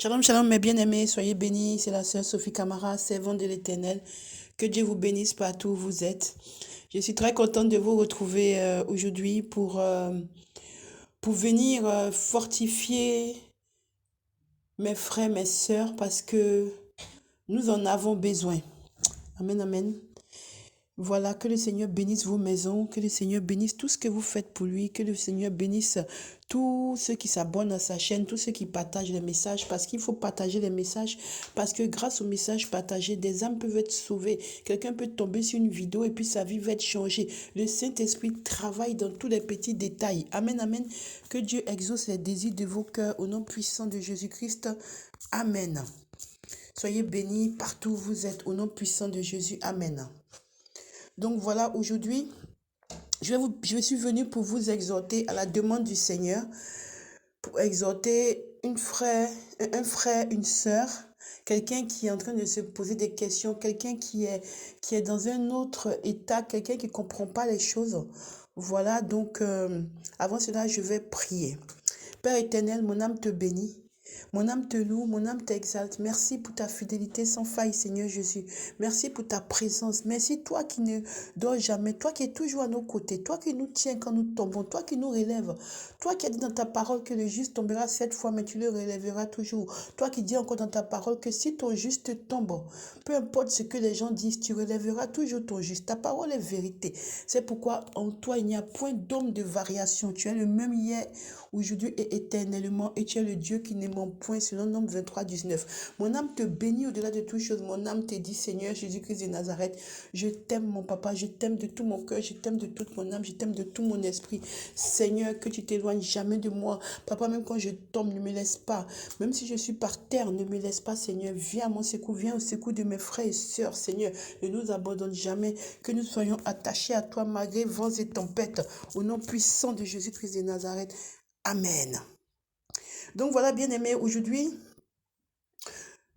Shalom, shalom, mes bien-aimés, soyez bénis. C'est la sœur Sophie Camara, servante de l'Éternel. Que Dieu vous bénisse partout où vous êtes. Je suis très contente de vous retrouver aujourd'hui pour venir fortifier mes frères, mes sœurs, parce que nous en avons besoin. Amen, amen. Voilà, que le Seigneur bénisse vos maisons, que le Seigneur bénisse tout ce que vous faites pour lui, que le Seigneur bénisse tous ceux qui s'abonnent à sa chaîne, tous ceux qui partagent les messages, parce qu'il faut partager les messages, parce que grâce aux messages partagés, des âmes peuvent être sauvées. Quelqu'un peut tomber sur une vidéo et puis sa vie va être changée. Le Saint-Esprit travaille dans tous les petits détails. Amen, amen. Que Dieu exauce les désirs de vos cœurs au nom puissant de Jésus-Christ. Amen. Soyez bénis partout où vous êtes au nom puissant de Jésus. Amen. Donc voilà, aujourd'hui, je suis venue pour vous exhorter à la demande du Seigneur, pour exhorter un frère, une sœur, quelqu'un qui est en train de se poser des questions, quelqu'un qui est dans un autre état, quelqu'un qui ne comprend pas les choses. Voilà, donc avant cela, je vais prier. Père éternel, mon âme te bénit. Mon âme te loue, mon âme t'exalte. Merci pour ta fidélité sans faille, Seigneur Jésus. Merci pour ta présence. Merci, toi qui ne dors jamais, toi qui es toujours à nos côtés, toi qui nous tiens quand nous tombons, toi qui nous relèves, toi qui as dit dans ta parole que le juste tombera 7 fois, mais tu le relèveras toujours. Toi qui dis encore dans ta parole que si ton juste tombe, peu importe ce que les gens disent, tu relèveras toujours ton juste. Ta parole est vérité. C'est pourquoi en toi, il n'y a point d'homme de variation. Tu es le même hier, aujourd'hui et éternellement, et tu es le Dieu qui ne ment point, selon Nombre 23, 19. Mon âme te bénit au-delà de toutes choses. Mon âme te dit, Seigneur Jésus-Christ de Nazareth, je t'aime, mon papa, je t'aime de tout mon cœur, je t'aime de toute mon âme, je t'aime de tout mon esprit. Seigneur, que tu t'éloignes jamais de moi. Papa, même quand je tombe, ne me laisse pas. Même si je suis par terre, ne me laisse pas, Seigneur. Viens à mon secours, viens au secours de mes frères et sœurs, Seigneur. Ne nous abandonne jamais, que nous soyons attachés à toi malgré vents et tempêtes. Au nom puissant de Jésus-Christ de Nazareth. Amen. Donc voilà, bien aimé, aujourd'hui,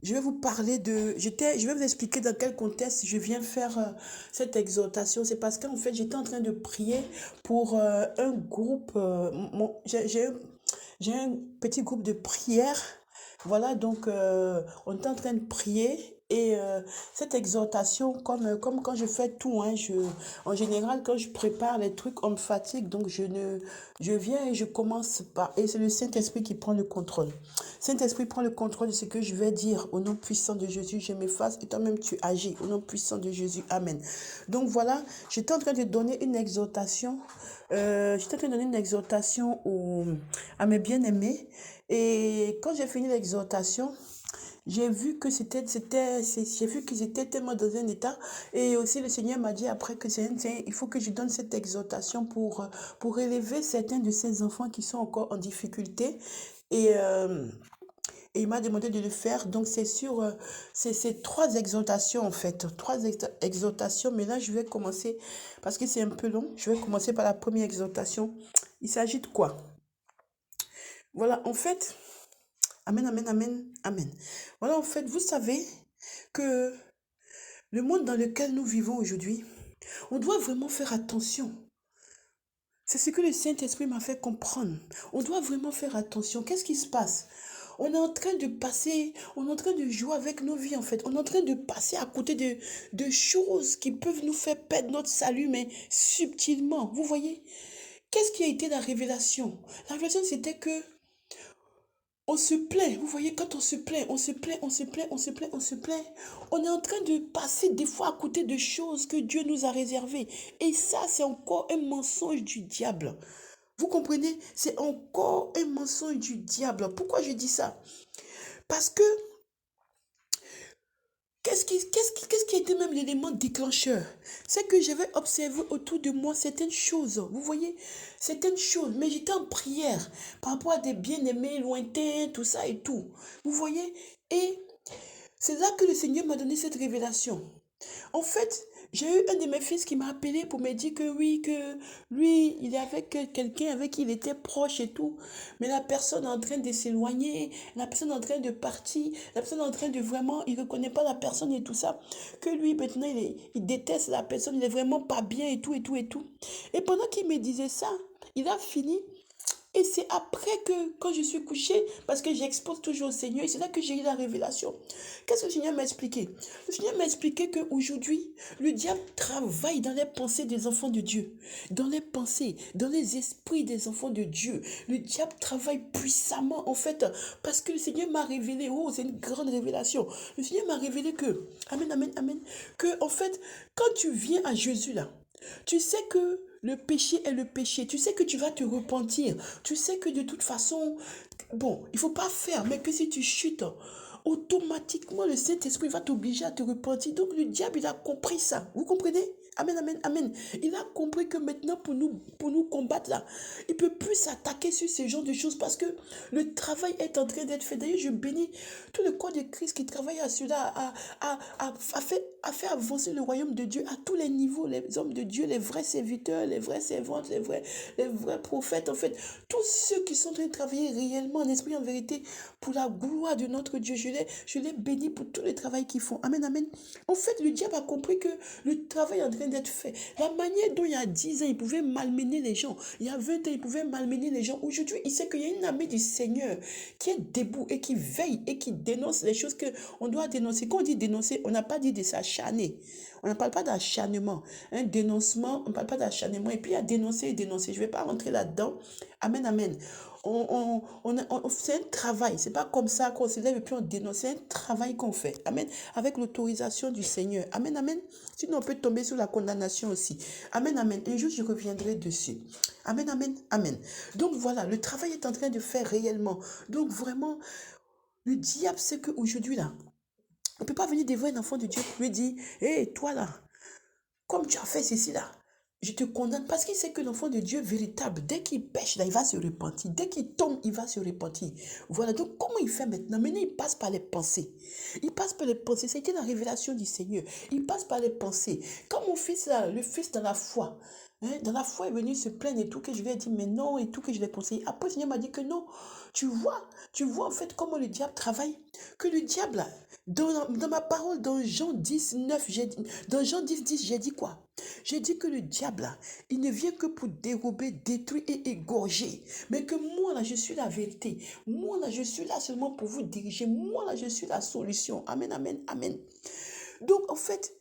je vais vous parler je vais vous expliquer dans quel contexte je viens faire cette exhortation. C'est parce qu'en fait, j'étais en train de prier pour un groupe. J'ai un petit groupe de prière. Voilà, donc on est en train de prier. Et cette exhortation, comme quand je fais tout, hein, en général, quand je prépare les trucs, on me fatigue. Donc je viens et je commence par. Et c'est le Saint-Esprit qui prend le contrôle. Saint-Esprit prend le contrôle de ce que je vais dire. Au nom puissant de Jésus, je m'efface et toi-même tu agis. Au nom puissant de Jésus, Amen. Donc voilà, j'étais en train de donner une exhortation. À mes bien-aimés. Et quand j'ai fini l'exhortation, j'ai vu que j'ai vu qu'ils étaient tellement dans un état. Et aussi, le Seigneur m'a dit après que il faut que je donne cette exhortation pour élever certains de ces enfants qui sont encore en difficulté. Et, euh, et il m'a demandé de le faire. Donc, c'est 3 exhortations, en fait. Exhortations. Mais là, je vais commencer, parce que c'est un peu long, je vais commencer par la première exhortation. Il s'agit de quoi? Voilà, en fait, amen, amen, amen, amen. Voilà, en fait, vous savez que le monde dans lequel nous vivons aujourd'hui, on doit vraiment faire attention. C'est ce que le Saint-Esprit m'a fait comprendre. On doit vraiment faire attention. Qu'est-ce qui se passe? On est en train de passer, on est en train de jouer avec nos vies en fait. On est en train de passer à côté de choses qui peuvent nous faire perdre notre salut, mais subtilement. Vous voyez? Qu'est-ce qui a été la révélation? La révélation, c'était que on se plaint, vous voyez, quand on se plaint, on se plaint, on se plaint, on se plaint, on se plaint. On est en train de passer des fois à côté de choses que Dieu nous a réservées. Et ça, c'est encore un mensonge du diable. Vous comprenez? C'est encore un mensonge du diable. Pourquoi je dis ça? Parce que qu'est-ce qui a été même l'élément déclencheur? C'est que j'avais observé autour de moi certaines choses. Vous voyez? Certaines choses. Mais j'étais en prière par rapport à des bien-aimés lointains, tout ça et tout. Vous voyez? Et c'est là que le Seigneur m'a donné cette révélation. En fait, j'ai eu un de mes fils qui m'a appelé pour me dire que oui, que lui, il est avec quelqu'un avec qui il était proche et tout. Mais la personne est en train de s'éloigner, la personne est en train de partir, la personne est en train de vraiment, il ne reconnaît pas la personne et tout ça. Que lui, maintenant, il déteste la personne, il est vraiment pas bien et tout, et tout, et tout. Et pendant qu'il me disait ça, il a fini. Et c'est après que, quand je suis couchée, parce que j'expose toujours au Seigneur, et c'est là que j'ai eu la révélation. Qu'est-ce que le Seigneur m'a expliqué? Le Seigneur m'a expliqué qu'aujourd'hui, le diable travaille dans les pensées des enfants de Dieu, dans les pensées, dans les esprits des enfants de Dieu. Le diable travaille puissamment, en fait, parce que le Seigneur m'a révélé, oh, c'est une grande révélation. Le Seigneur m'a révélé que, amen, amen, amen, que, en fait, quand tu viens à Jésus, là, tu sais que le péché est le péché. Tu sais que tu vas te repentir. Tu sais que de toute façon, bon, il ne faut pas faire, mais que si tu chutes, automatiquement le Saint-Esprit va t'obliger à te repentir. Donc le diable, il a compris ça. Vous comprenez? Amen, amen, amen. Il a compris que maintenant, pour nous combattre là, il ne peut plus s'attaquer sur ce genre de choses parce que le travail est en train d'être fait. D'ailleurs, je bénis tout le corps de Christ qui travaille à cela, a fait avancer le royaume de Dieu à tous les niveaux. Les hommes de Dieu, les vrais serviteurs, les vraies servantes, les vrais prophètes, en fait, tous ceux qui sont en train de travailler réellement en esprit, en vérité, pour la gloire de notre Dieu. Je les bénis pour tout le travail qu'ils font. Amen, amen. En fait, le diable a compris que le travail est en train d'être fait. La manière dont il y a 10 ans, il pouvait malmener les gens. Il y a 20 ans, il pouvait malmener les gens. Aujourd'hui, il sait qu'il y a une armée du Seigneur qui est debout et qui veille et qui dénonce les choses qu'on doit dénoncer. Quand on dit dénoncer, on n'a pas dit de s'acharner. On ne parle pas d'acharnement. Un dénoncement, on ne parle pas d'acharnement. Et puis, il y a dénoncer et dénoncer. Je ne vais pas rentrer là-dedans. Amen, amen. C'est un travail. C'est pas comme ça qu'on se lève et puis on dénonce. C'est un travail qu'on fait. Amen. Avec l'autorisation du Seigneur. Amen, amen. Sinon, on peut tomber sous la condamnation aussi. Amen, amen. Un jour, je reviendrai dessus. Amen, amen, amen. Donc voilà, le travail est en train de faire réellement. Donc vraiment, le diable sait qu'aujourd'hui, là, on ne peut pas venir devant un enfant de Dieu pour lui dire, hé, toi là, comme tu as fait ceci là, je te condamne parce qu'il sait que l'enfant de Dieu véritable, dès qu'il pêche là, il va se repentir. Dès qu'il tombe, il va se repentir. Voilà, donc comment il fait maintenant? Maintenant, il passe par les pensées. Il passe par les pensées. C'était la révélation du Seigneur. Il passe par les pensées. Quand mon fils là, le fils dans la foi, dans la foi est venu se plaindre et tout, que je lui ai dit, mais non, et tout, que je l'ai conseillé. Après, le Seigneur m'a dit que non. Tu vois en fait comment le diable travaille. Que le diable, là, dans ma parole, dans Jean 10, 9, dans Jean 10, 10, j'ai dit quoi? J'ai dit que le diable, là, il ne vient que pour dérober, détruire et égorger. Mais que moi, là, je suis la vérité. Moi, là, je suis là seulement pour vous diriger. Moi, là, je suis la solution. Amen, amen, amen. Donc, en fait,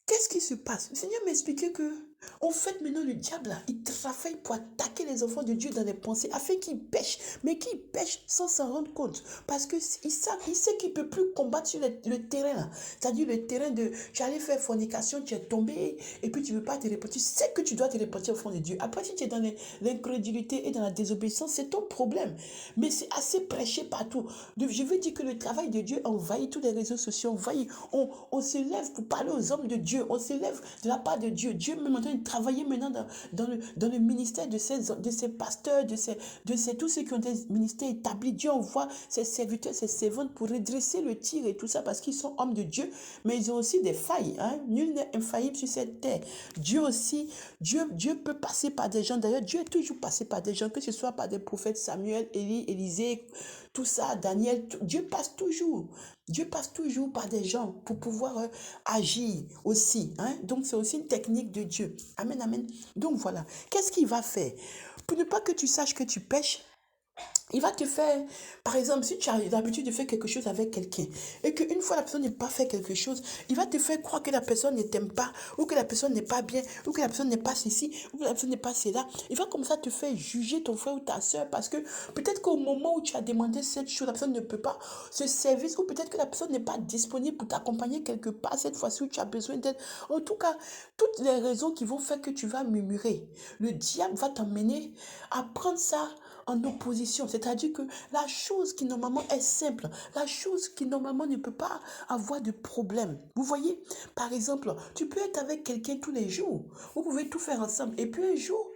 qu'est-ce qui se passe? Le Seigneur m'expliquait que, en fait, maintenant, le diable, là, il travaille pour attaquer les enfants de Dieu dans les pensées, afin qu'ils pêchent, mais qu'ils pêchent sans s'en rendre compte. Parce qu'il sait qu'il ne peut plus combattre sur le terrain, là. C'est-à-dire le terrain de, tu allais faire fornication, tu es tombé, et puis tu ne veux pas te repentir. Tu sais que tu dois te repentir au fond de Dieu. Après, si tu es dans l'incrédulité et dans la désobéissance, c'est ton problème. Mais c'est assez prêché partout. Je veux dire que le travail de Dieu envahit tous les réseaux sociaux, envahit. On se lève pour parler aux hommes de Dieu. On se lève de la part de Dieu. Dieu est en train de travailler maintenant dans le ministère de ces pasteurs, de tous ceux qui ont des ministères établis. Dieu envoie ses serviteurs, ses servantes pour redresser le tir et tout ça parce qu'ils sont hommes de Dieu, mais ils ont aussi des failles. Nul n'est infaillible sur cette terre. Dieu aussi, Dieu peut passer par des gens. D'ailleurs, Dieu est toujours passé par des gens, que ce soit par des prophètes Samuel, Élie, Élisée, tout ça, Daniel. Dieu passe toujours. Dieu passe toujours par des gens pour pouvoir agir aussi. Donc, c'est aussi une technique de Dieu. Amen, amen. Donc, voilà. Qu'est-ce qu'il va faire? Pour ne pas que tu saches que tu pêches, il va te faire, par exemple, si tu as l'habitude de faire quelque chose avec quelqu'un et qu'une fois la personne n'a pas fait quelque chose, il va te faire croire que la personne ne t'aime pas ou que la personne n'est pas bien ou que la personne n'est pas ceci ou que la personne n'est pas cela. Il va comme ça te faire juger ton frère ou ta soeur parce que peut-être qu'au moment où tu as demandé cette chose, la personne ne peut pas, ce service, ou peut-être que la personne n'est pas disponible pour t'accompagner quelque part cette fois-ci où tu as besoin d'aide. En tout cas, toutes les raisons qui vont faire que tu vas murmurer, le diable va t'emmener à prendre ça en opposition. C'est-à-dire que la chose qui normalement est simple, la chose qui normalement ne peut pas avoir de problème. Vous voyez, par exemple, tu peux être avec quelqu'un tous les jours. Vous pouvez tout faire ensemble. Et puis un jour,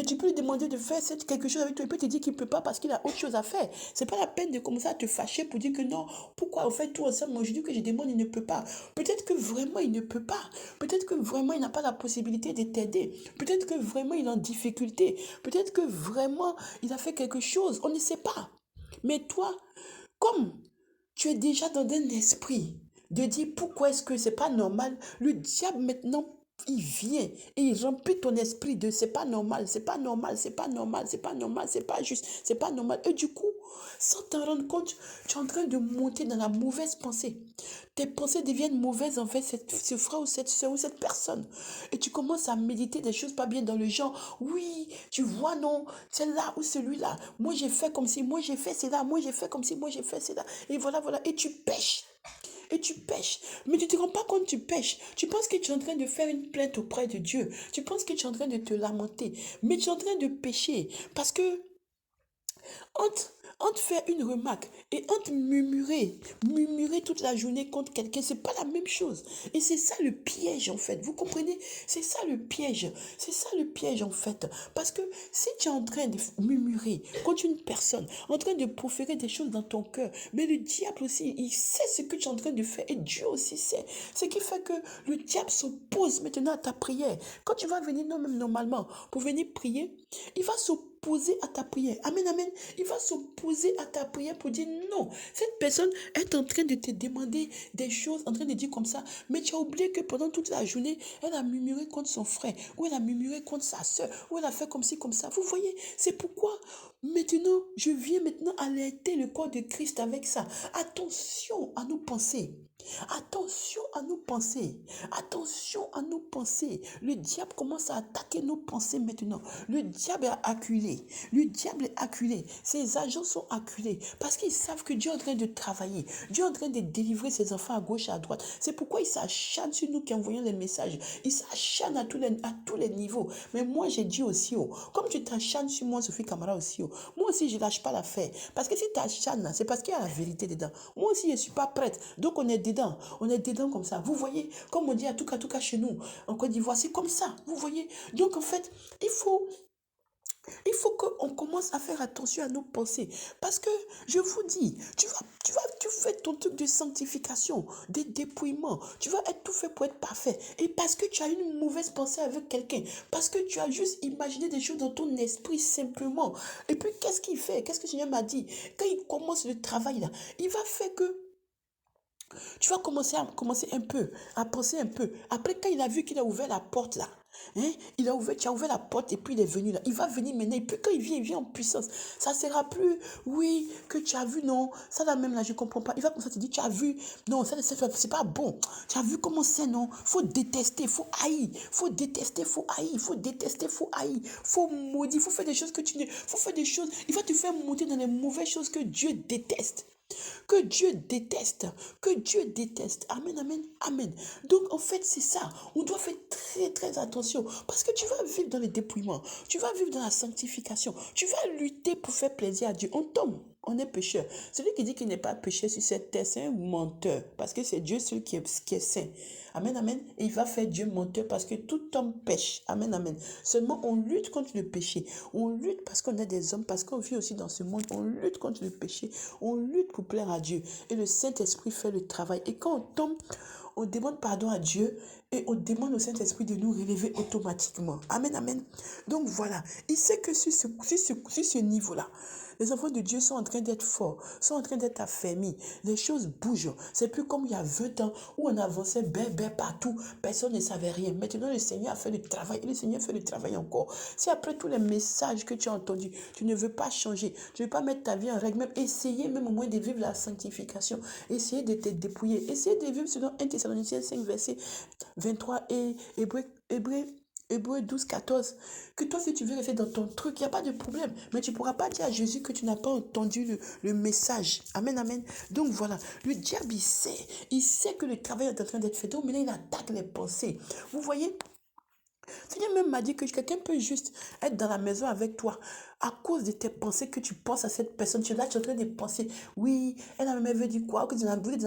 tu peux lui demander de faire quelque chose avec toi. Il peut te dire qu'il ne peut pas parce qu'il a autre chose à faire. C'est pas la peine de commencer à te fâcher pour dire que non, pourquoi on fait tout ensemble? Moi, je dis que je demande, il ne peut pas. Peut-être que vraiment, il ne peut pas. Peut-être que vraiment, il n'a pas la possibilité de t'aider. Peut-être que vraiment, il est en difficulté. Peut-être que vraiment, il a fait quelque chose. On ne sait pas. Mais toi, comme tu es déjà dans un esprit de dire pourquoi est-ce que c'est pas normal, le diable maintenant il vient et il remplit ton esprit de c'est pas normal, c'est pas normal, c'est pas normal, c'est pas normal, c'est pas juste, c'est pas normal. Et du coup, sans t'en rendre compte, tu es en train de monter dans la mauvaise pensée. Tes pensées deviennent mauvaises envers ce frère ou cette soeur ou cette personne. Et tu commences à méditer des choses pas bien dans le genre. Oui, tu vois, non, celle-là ou celui-là. Moi, j'ai fait comme si, moi, j'ai fait cela, moi, j'ai fait comme si, moi, j'ai fait cela. Et voilà, voilà. Et tu pêches. Et tu pêches. Mais tu ne te rends pas compte que tu pêches. Tu penses que tu es en train de faire une plainte auprès de Dieu. Tu penses que tu es en train de te lamenter. Mais tu es en train de pécher. Parce que entre faire une remarque et entre murmurer toute la journée contre quelqu'un, c'est pas la même chose. Et c'est ça le piège en fait. Vous comprenez? C'est ça le piège. C'est ça le piège en fait. Parce que si tu es en train de murmurer contre une personne, en train de proférer des choses dans ton cœur, mais le diable aussi, il sait ce que tu es en train de faire et Dieu aussi sait. Ce qui fait que le diable s'oppose maintenant à ta prière. Quand tu vas venir, non, même normalement, pour venir prier, il va s'opposer à ta prière. Amen, amen. Il va s'opposer à ta prière pour dire non. Cette personne est en train de te demander des choses, en train de dire comme ça, mais tu as oublié que pendant toute la journée, elle a murmuré contre son frère, ou elle a murmuré contre sa soeur, ou elle a fait comme ci, comme ça. Vous voyez, c'est pourquoi maintenant, je viens maintenant alerter le corps de Christ avec ça. Attention à nos pensées. Attention à nos pensées. Attention à nos pensées. Le diable commence à attaquer nos pensées maintenant. Le diable est acculé. Le diable est acculé. Ses agents sont acculés parce qu'ils savent que Dieu est en train de travailler. Dieu est en train de délivrer ses enfants à gauche et à droite. C'est pourquoi ils s'acharnent sur nous qui envoyons les messages. Ils s'acharnent à tous les niveaux. Mais moi, j'ai dit aussi, oh, comme tu t'acharnes sur moi, Sophie Camara aussi, oh, moi aussi, je ne lâche pas l'affaire. Parce que si tu t'acharnes, c'est parce qu'il y a la vérité dedans. Moi aussi, je ne suis pas prête. Donc, on est dedans. On est dedans comme ça. Vous voyez, comme on dit à tout cas chez nous, en Côte d'Ivoire, c'est comme ça. Vous voyez. Donc, en fait, il faut qu'on commence à faire attention à nos pensées. Parce que, je vous dis, tu fais ton truc de sanctification, de dépouillement. Tu vas être tout fait pour être parfait. Et parce que tu as une mauvaise pensée avec quelqu'un, parce que tu as juste imaginé des choses dans ton esprit simplement. Et puis, qu'est-ce qu'il fait? Qu'est-ce que le Seigneur m'a dit? Quand il commence le travail là, il va faire que tu vas commencer un peu, à penser un peu. Après, quand il a vu qu'il a ouvert la porte là, hein, tu as ouvert la porte et puis il est venu là. Il va venir maintenant. Et puis quand il vient en puissance. Ça sera plus, oui, que tu as vu, non. Ça là même là, je ne comprends pas. Il va commencer à te dire, tu as vu, non, ça c'est pas bon. Tu as vu comment c'est, non. Faut détester, faut haïr. Faut détester, faut haïr. Faut détester, faut haïr. Faut maudire, faut faire des choses que tu ne. Faut faire des choses. Il va te faire monter dans les mauvaises choses que Dieu déteste. Que Dieu déteste, que Dieu déteste. Amen, amen, amen. Donc en fait, c'est ça. On doit faire très, très attention parce que tu vas vivre dans le dépouillement, tu vas vivre dans la sanctification, tu vas lutter pour faire plaisir à Dieu. On tombe. On est pécheur. Celui qui dit qu'il n'est pas pécheur sur cette terre, c'est un menteur. Parce que c'est Dieu seul qui est saint. Amen, amen. Et il va faire Dieu menteur parce que tout homme pêche. Amen, amen. Seulement, on lutte contre le péché. On lutte parce qu'on est des hommes, parce qu'on vit aussi dans ce monde. On lutte contre le péché. On lutte pour plaire à Dieu. Et le Saint-Esprit fait le travail. Et quand on tombe, on demande pardon à Dieu et on demande au Saint-Esprit de nous relever automatiquement. Amen, amen. Donc voilà, il sait que sur ce niveau-là, les enfants de Dieu sont en train d'être forts, sont en train d'être affermis. Les choses bougent. C'est plus comme il y a 20 ans où on avançait partout. Personne ne savait rien. Maintenant, le Seigneur a fait le travail et le Seigneur fait le travail encore. Si après tous les messages que tu as entendus, tu ne veux pas changer, tu ne veux pas mettre ta vie en règle, même essayer même au moins de vivre la sanctification, essayer de te dépouiller, essayer de vivre selon 1 Thessaloniciens 5, verset 23 et Hébreux 12, 14. Que toi, si tu veux rester dans ton truc, il n'y a pas de problème. Mais tu ne pourras pas dire à Jésus que tu n'as pas entendu le message. Amen, amen. Donc voilà, le diable, il sait que le travail est en train d'être fait. Donc maintenant, il attaque les pensées. Vous voyez, le Seigneur même m'a dit que quelqu'un peut juste être dans la maison avec toi à cause de tes pensées que tu penses à cette personne. Tu es là, tu es en train de penser, oui, elle a même veut dire quoi, que vous êtes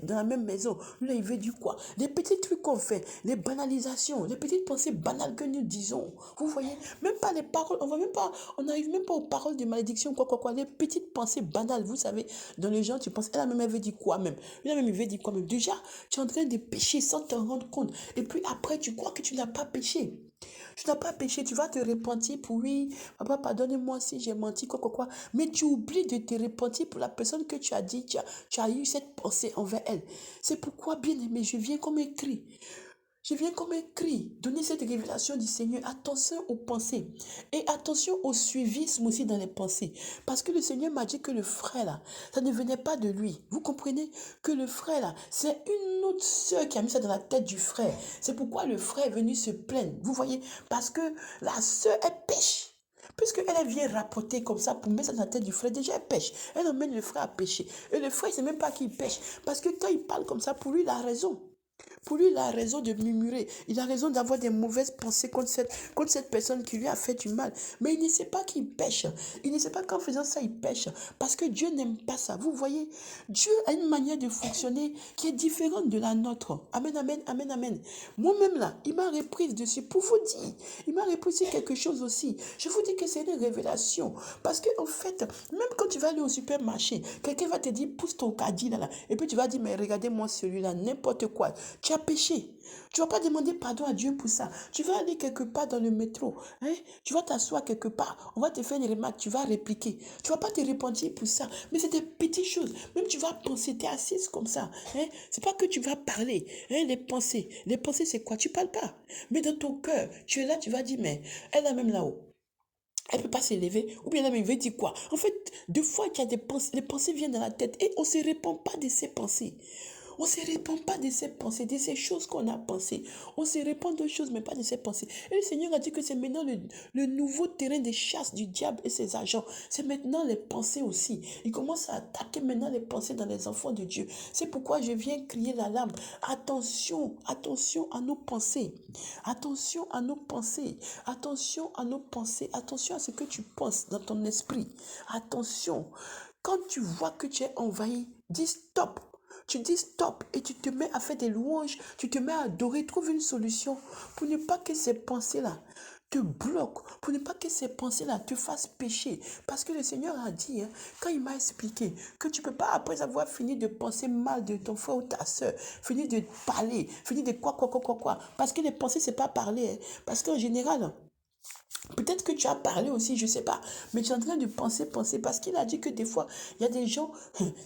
dans la même maison. Lui, là, il veut dire quoi. Les petits trucs qu'on fait, les banalisations, les petites pensées banales que nous disons. Vous voyez, même pas les paroles, on n'arrive même pas aux paroles de malédiction, quoi. Les petites pensées banales, vous savez, dans les gens, tu penses, elle veut dire quoi même. Lui, là, même, il veut dire quoi même. Déjà, tu es en train de pécher sans t'en rendre compte. Et puis après, tu crois que tu n'as pas péché. Tu n'as pas péché, tu vas te repentir pour oui, papa, pardonne-moi si j'ai menti, quoi. Mais tu oublies de te repentir pour la personne que tu as dit, tu as eu cette pensée envers elle. C'est pourquoi, bien aimé, je viens comme écrit. Je viens comme un cri, donner cette révélation du Seigneur. Attention aux pensées et attention au suivisme aussi dans les pensées. Parce que le Seigneur m'a dit que le frère là, ça ne venait pas de lui. Vous comprenez que le frère là, c'est une autre sœur qui a mis ça dans la tête du frère. C'est pourquoi le frère est venu se plaindre. Vous voyez, parce que la sœur, elle pêche. Puisqu'elle vient rapporter comme ça pour mettre ça dans la tête du frère, déjà elle pêche. Elle emmène le frère à pêcher. Et le frère, il ne sait même pas qu'il pêche. Parce que quand il parle comme ça, pour lui, il a raison. Pour lui, il a raison de murmurer. Il a raison d'avoir des mauvaises pensées contre cette personne qui lui a fait du mal. Mais il ne sait pas qu'il pêche. Il ne sait pas qu'en faisant ça, il pêche. Parce que Dieu n'aime pas ça. Vous voyez, Dieu a une manière de fonctionner qui est différente de la nôtre. Amen, amen, amen, amen. Moi-même là, il m'a reprise dessus pour vous dire. Il m'a repris sur quelque chose aussi. Je vous dis que c'est une révélation. Parce que en fait, même quand tu vas aller au supermarché, quelqu'un va te dire, pousse ton caddie là. Et puis tu vas dire, mais regardez-moi celui-là, n'importe quoi. Tu as péché. Tu ne vas pas demander pardon à Dieu pour ça. Tu vas aller quelque part dans le métro. Hein? Tu vas t'asseoir quelque part. On va te faire une remarque. Tu vas répliquer. Tu ne vas pas te repentir pour ça. Mais c'est des petites choses. Même tu vas penser. Tu es assise comme ça. Hein? Ce n'est pas que tu vas parler. Hein? Les pensées. Les pensées, c'est quoi? Tu ne parles pas. Mais dans ton cœur, tu es là, tu vas dire, mais elle est même là-haut. Elle ne peut pas s'élever. Ou bien elle veut dire quoi? En fait, deux fois qu'il y a des pensées, les pensées viennent dans la tête et on ne se répand pas de ces pensées. On ne se répand pas de ces pensées, de ces choses qu'on a pensées. On se répand d'autres choses, mais pas de ces pensées. Et le Seigneur a dit que c'est maintenant le nouveau terrain de chasse du diable et ses agents. C'est maintenant les pensées aussi. Il commence à attaquer maintenant les pensées dans les enfants de Dieu. C'est pourquoi je viens crier l'alarme. Attention, attention à nos pensées. Attention à nos pensées. Attention à nos pensées. Attention à ce que tu penses dans ton esprit. Attention. Quand tu vois que tu es envahi, dis stop. Tu dis stop et tu te mets à faire des louanges, tu te mets à adorer, trouve une solution pour ne pas que ces pensées-là te bloquent, pour ne pas que ces pensées-là te fassent pécher. Parce que le Seigneur a dit, hein, quand il m'a expliqué que tu ne peux pas, après avoir fini de penser mal de ton frère ou ta soeur, finir de parler, finir de quoi. Parce que les pensées, c'est pas parler. Hein. Parce qu'en général, peut-être que tu as parlé aussi, je ne sais pas, mais tu es en train de penser, parce qu'il a dit que des fois, il y a des gens,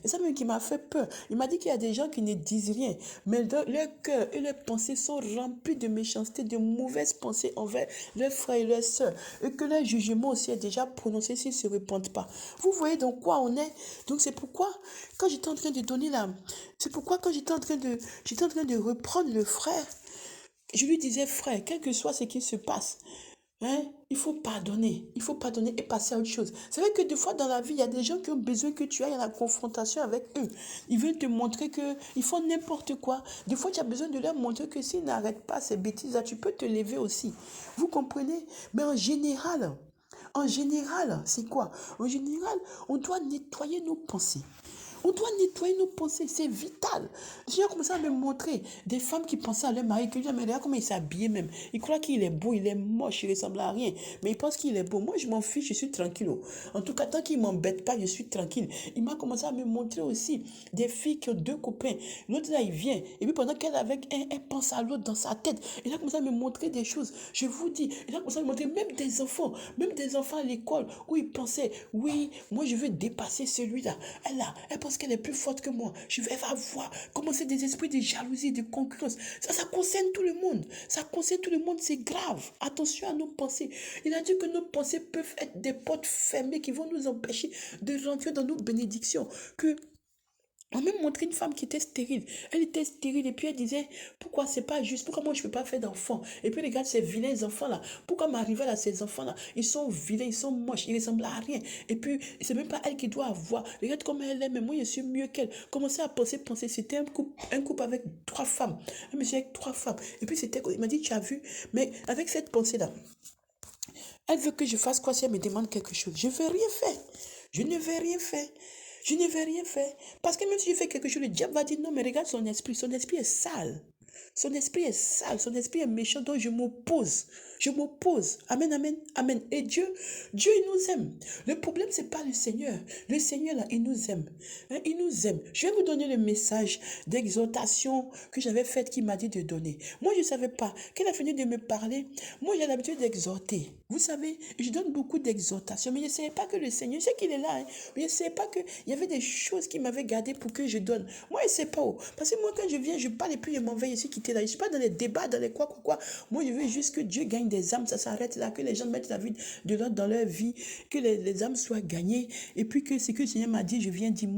c'est ça même qui m'a fait peur, il m'a dit qu'il y a des gens qui ne disent rien, mais leur cœur et leurs pensées sont remplis de méchanceté, de mauvaises pensées envers leurs frères et leurs sœurs, et que leur jugement aussi est déjà prononcé s'ils ne se repentent pas. Vous voyez dans quoi on est? Donc c'est pourquoi, quand j'étais en train de donner la... C'est pourquoi quand j'étais en train de reprendre le frère, je lui disais, frère, quel que soit ce qui se passe, hein, il faut pardonner et passer à autre chose. C'est vrai que des fois dans la vie, il y a des gens qui ont besoin que tu ailles à la confrontation avec eux. Ils veulent te montrer qu'ils font n'importe quoi. Des fois, tu as besoin de leur montrer que s'ils n'arrêtent pas ces bêtises-là, tu peux te lever aussi. Vous comprenez? Mais en général, c'est quoi? En général, on doit nettoyer nos pensées. On doit nettoyer nos pensées, c'est vital. J'ai commencé à me montrer des femmes qui pensaient à leur mari, que je disais, mais regarde comment il s'habille même. Il croit qu'il est beau, il est moche, il ressemble à rien. Mais il pense qu'il est beau. Moi, je m'en fiche, je suis tranquille. En tout cas, tant qu'il ne m'embête pas, je suis tranquille. Il m'a commencé à me montrer aussi des filles qui ont deux copains. L'autre là, il vient. Et puis pendant qu'elle est avec un, elle pense à l'autre dans sa tête. Il a commencé à me montrer des choses. Je vous dis, il a commencé à me montrer même des enfants à l'école où ils pensaient, oui, moi je veux dépasser celui-là. Elle pense qu'elle est plus forte que moi. Elle va voir comment c'est des esprits de jalousie, de concurrence. Ça concerne tout le monde. Ça concerne tout le monde, c'est grave. Attention à nos pensées. Il a dit que nos pensées peuvent être des portes fermées qui vont nous empêcher de rentrer dans nos bénédictions. On m'a même montré une femme qui était stérile. Elle était stérile et puis elle disait, pourquoi c'est pas juste? Pourquoi moi je ne peux pas faire d'enfants? Et puis regarde ces vilains enfants-là. Pourquoi m'arriver à ces enfants-là? Ils sont vilains, ils sont moches, ils ne ressemblent à rien. Et puis, c'est même pas elle qui doit avoir. Regarde comment elle est, mais moi je suis mieux qu'elle. Commencer à penser. C'était un couple avec 3 femmes. Un monsieur avec 3 femmes. Et puis il m'a dit, tu as vu? Mais avec cette pensée-là, elle veut que je fasse quoi si elle me demande quelque chose? Je ne vais rien faire. Je ne vais rien faire. Je ne vais rien faire. Parce que même si je fais quelque chose, le diable va dire non, mais regarde son esprit. Son esprit est sale. Son esprit est sale. Son esprit est méchant. Donc je m'oppose. Je m'oppose. Amen, amen, amen. Et Dieu, il nous aime. Le problème, c'est pas le Seigneur. Le Seigneur, là, il nous aime. Hein, il nous aime. Je vais vous donner le message d'exhortation que j'avais fait, qui m'a dit de donner. Moi, je ne savais pas. Qu'elle a fini de me parler. Moi, j'ai l'habitude d'exhorter. Vous savez, je donne beaucoup d'exhortations, mais je ne savais pas que le Seigneur, je sais qu'il est là, hein, mais je ne savais pas qu'il y avait des choses qui m'avaient gardé pour que je donne. Moi, je ne sais pas où. Parce que moi, quand je viens, je parle et puis je m'en vais, je suis quitté là. Je ne suis pas dans les débats, dans les quoi. Moi, je veux juste que Dieu gagne des âmes, ça s'arrête là, que les gens mettent la vie de l'autre dans leur vie, que les âmes soient gagnées, et puis que ce que le Seigneur m'a dit, je viens dire,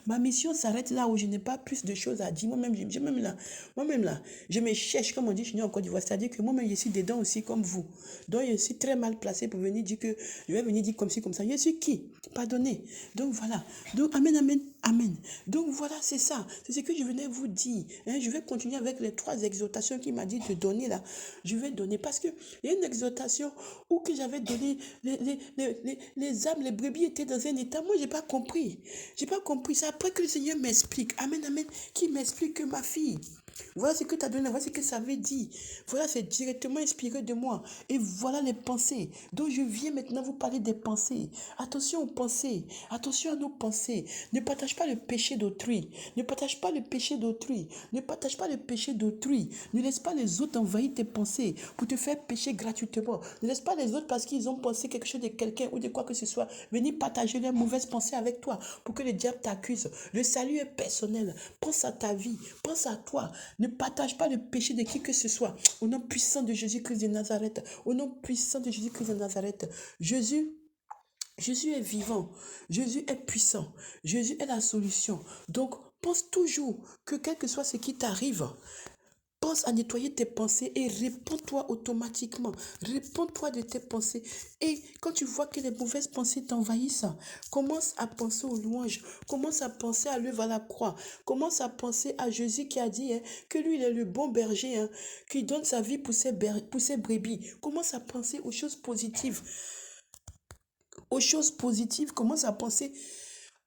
ma mission s'arrête là où je n'ai pas plus de choses à dire. Moi-même là, je me cherche, comme on dit chez nous en Côte d'Ivoire, c'est-à-dire que moi-même, je suis dedans aussi comme vous. Donc, je suis très mal placé pour venir dire que je vais venir dire comme ci, comme ça. Je suis qui? Pardonnez. Donc, voilà. Donc, amen, amen, amen. Donc, voilà, c'est ça. C'est ce que je venais vous dire. Hein, je vais continuer avec les 3 exhortations qu'il m'a dit de donner là. Je vais donner parce qu'il y a une exhortation où que j'avais donné les âmes, les brebis étaient dans un état. Moi, je n'ai pas compris. Je n'ai pas compris. C'est après que le Seigneur m'explique. Amen, amen. Qui m'explique que ma fille. Voilà ce que tu as donné, voilà ce que ça veut dire. Voilà, c'est directement inspiré de moi. Et voilà les pensées. Donc je viens maintenant vous parler des pensées. Attention aux pensées. Attention à nos pensées. Ne partage pas le péché d'autrui. Ne partage pas le péché d'autrui. Ne partage pas le péché d'autrui. Ne laisse pas les autres envahir tes pensées pour te faire pécher gratuitement. Ne laisse pas les autres parce qu'ils ont pensé quelque chose de quelqu'un ou de quoi que ce soit venir partager leurs mauvaises pensées avec toi pour que le diable t'accuse. Le salut est personnel. Pense à ta vie. Pense à toi. Ne partage pas le péché de qui que ce soit. Au nom puissant de Jésus-Christ de Nazareth. Au nom puissant de Jésus-Christ de Nazareth. Jésus est vivant. Jésus est puissant. Jésus est la solution. Donc, pense toujours que quel que soit ce qui t'arrive, pense à nettoyer tes pensées et réponds-toi automatiquement. Réponds-toi de tes pensées. Et quand tu vois que les mauvaises pensées t'envahissent, commence à penser aux louanges. Commence à penser à l'œuvre à la croix. Commence à penser à Jésus qui a dit que lui, il est le bon berger, qui donne sa vie pour ses brebis. Commence à penser aux choses positives. Aux choses positives, commence à penser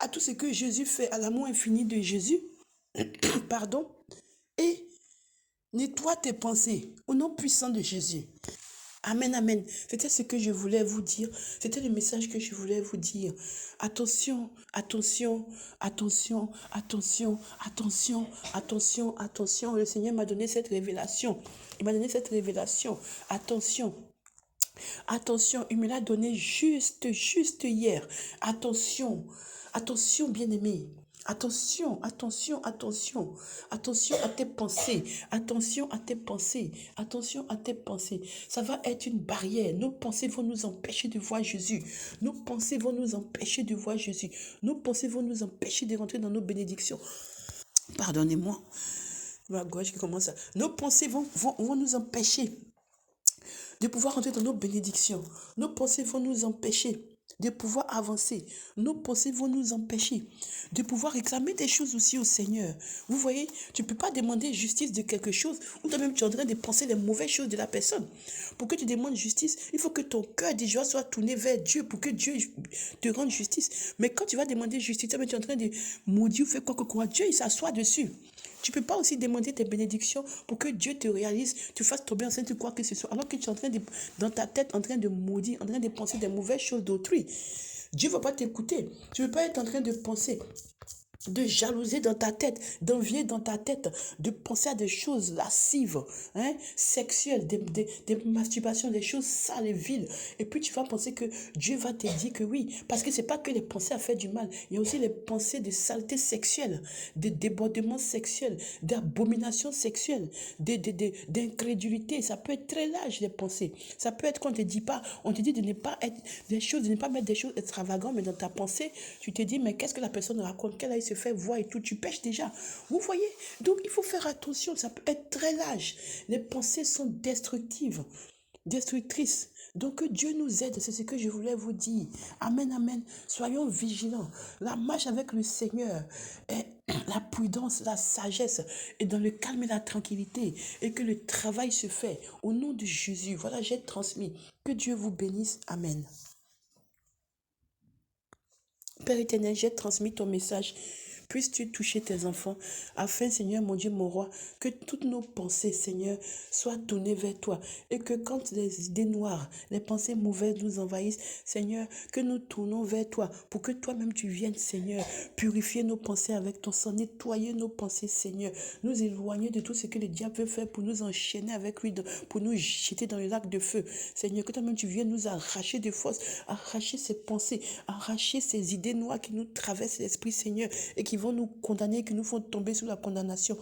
à tout ce que Jésus fait, à l'amour infini de Jésus. Pardon. Et nettoie tes pensées au nom puissant de Jésus. Amen, amen. C'était ce que je voulais vous dire. C'était le message que je voulais vous dire. Attention, attention, attention, attention, attention, attention, attention. Le Seigneur m'a donné cette révélation. Il m'a donné cette révélation. Attention. Attention, il me l'a donné juste hier. Attention, attention, bien-aimé. Attention, attention, attention. Attention à tes pensées. Attention à tes pensées. Attention à tes pensées. Ça va être une barrière. Nos pensées vont nous empêcher de voir Jésus. Nos pensées vont nous empêcher de voir Jésus. Nos pensées vont nous empêcher de rentrer dans nos bénédictions. Pardonnez-moi. Ma gorge qui commence à... Nos pensées vont nous empêcher de pouvoir entrer dans nos bénédictions. Nos pensées vont nous empêcher de pouvoir avancer. Nos pensées vont nous empêcher de pouvoir réclamer des choses aussi au Seigneur. Vous voyez, tu ne peux pas demander justice de quelque chose ou toi-même tu es en train de penser les mauvaises choses de la personne. Pour que tu demandes justice, il faut que ton cœur déjà soit tourné vers Dieu pour que Dieu te rende justice. Mais quand tu vas demander justice, tu es en train de maudire ou faire quoi que quoi, Dieu il s'assoit dessus. Tu ne peux pas aussi demander tes bénédictions pour que Dieu te réalise, tu fasses tomber enceinte de quoi que ce soit, alors que tu es en train de, dans ta tête, en train de maudire, en train de penser des mauvaises choses d'autrui. Dieu ne va pas t'écouter. Tu ne peux pas être en train de penser, de jalouser dans ta tête, d'envier dans ta tête, de penser à des choses lascives, sexuelles, des masturbations, des choses sales et viles. Et puis tu vas penser que Dieu va te dire que oui, parce que c'est pas que les pensées à faire du mal, il y a aussi les pensées de saleté sexuelle, de débordement sexuel, d'abomination sexuelle, d'incrédulité. Ça peut être très large les pensées. Ça peut être qu'on te dit pas, on te dit de ne pas être des choses, de ne pas mettre des choses extravagantes, mais dans ta pensée, tu te dis mais qu'est-ce que la personne raconte, qu'elle aille se faire voir et tout, tu pêches déjà. Vous voyez? Donc il faut faire attention, ça peut être très large. Les pensées sont destructrices. Donc que Dieu nous aide, c'est ce que je voulais vous dire. Amen, amen. Soyons vigilants. La marche avec le Seigneur est la prudence, la sagesse et dans le calme et la tranquillité et que le travail se fait au nom de Jésus. Voilà, j'ai transmis. Que Dieu vous bénisse. Amen. Père éternel, j'ai transmis ton message. puisses-tu toucher tes enfants, afin, Seigneur, mon Dieu, mon roi, que toutes nos pensées, Seigneur, soient tournées vers toi, et que quand les idées noires, les pensées mauvaises nous envahissent, Seigneur, que nous tournons vers toi, pour que toi-même tu viennes, Seigneur, purifier nos pensées avec ton sang, nettoyer nos pensées, Seigneur, nous éloigner de tout ce que le diable veut faire pour nous enchaîner avec lui, pour nous jeter dans le lac de feu. Seigneur, que toi-même tu viennes nous arracher de force, arracher ces pensées, arracher ces idées noires qui nous traversent l'esprit, Seigneur, et qui vont nous condamner, qui nous font tomber sous la condamnation.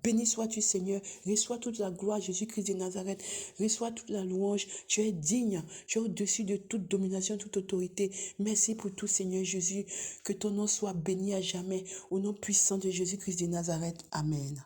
Béni sois-tu, Seigneur. Reçois toute la gloire, Jésus-Christ de Nazareth. Reçois toute la louange. Tu es digne. Tu es au-dessus de toute domination, toute autorité. Merci pour tout, Seigneur Jésus. Que ton nom soit béni à jamais. Au nom puissant de Jésus-Christ de Nazareth. Amen.